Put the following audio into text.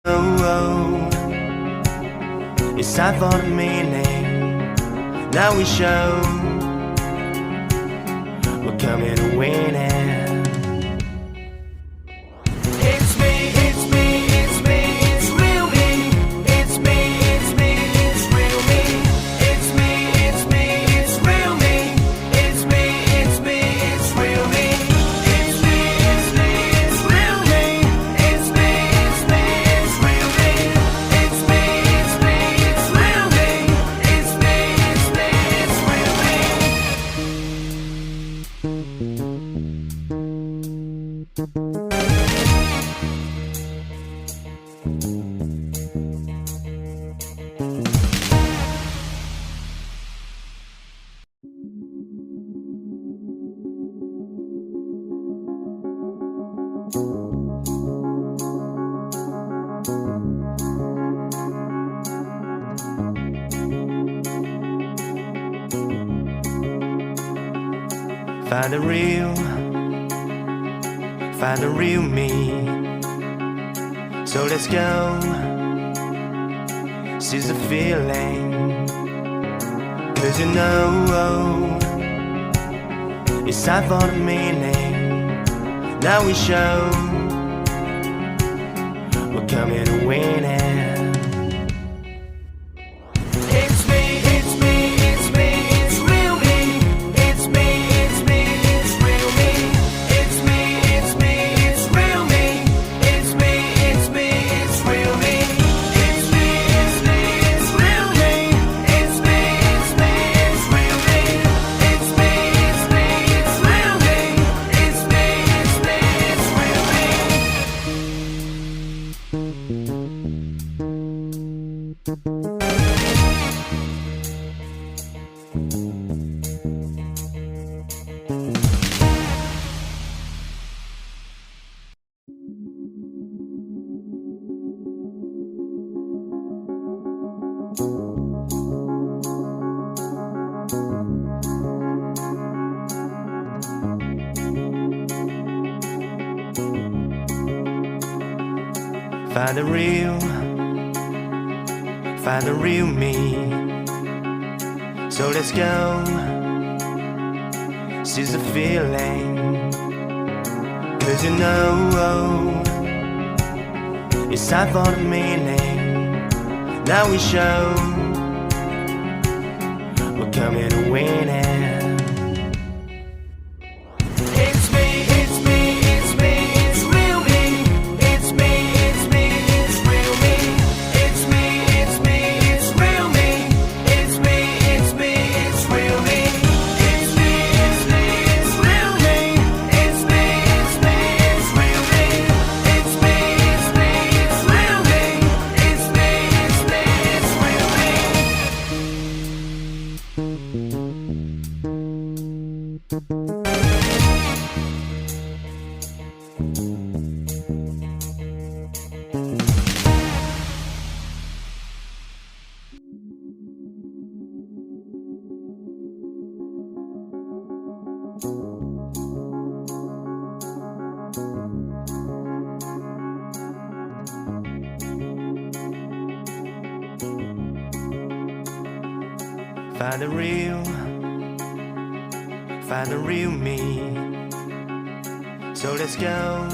Oh, it's time for the meaning. Now we show we're coming to win it. It's me, it's me, it's me, it's real me. It's me, it's me, it's real me. It's me, it's me, it's real me. It's me, it's me, it's real me. It's me, it's me, it's real me. It's me, it's me, it's real me. It's me, it's me, it's real me. It's me, it's me, it's real me. Find the real me. So let's go, seize the feeling. 'Cause you know it's time for the meaning. Now we show we're coming to win it. It's me, it's me, it's me, it's real me. It's me, it's me, it's real me. It's me, it's me, it's real me. It's me, it's me, it's real me. It's me, it's me, it's real me. It's me, it's me, it's real me. It's me, it's me, it's real me. It's me, it's me, it's real me. Find the real me. So let's go, seize the feeling. 'Cause you know it's time for the meaning. Now we show we're coming to win it. It's me, it's me, it's me, it's real me. It's me, it's me, it's real me. It's me, it's me, it's real me. It's me, it's me, it's real me. It's me, it's me, it's real me. It's me, it's me, it's real me. It's me, it's me, it's real me. It's me, it's me, it's real me. Find the real me. So let's go,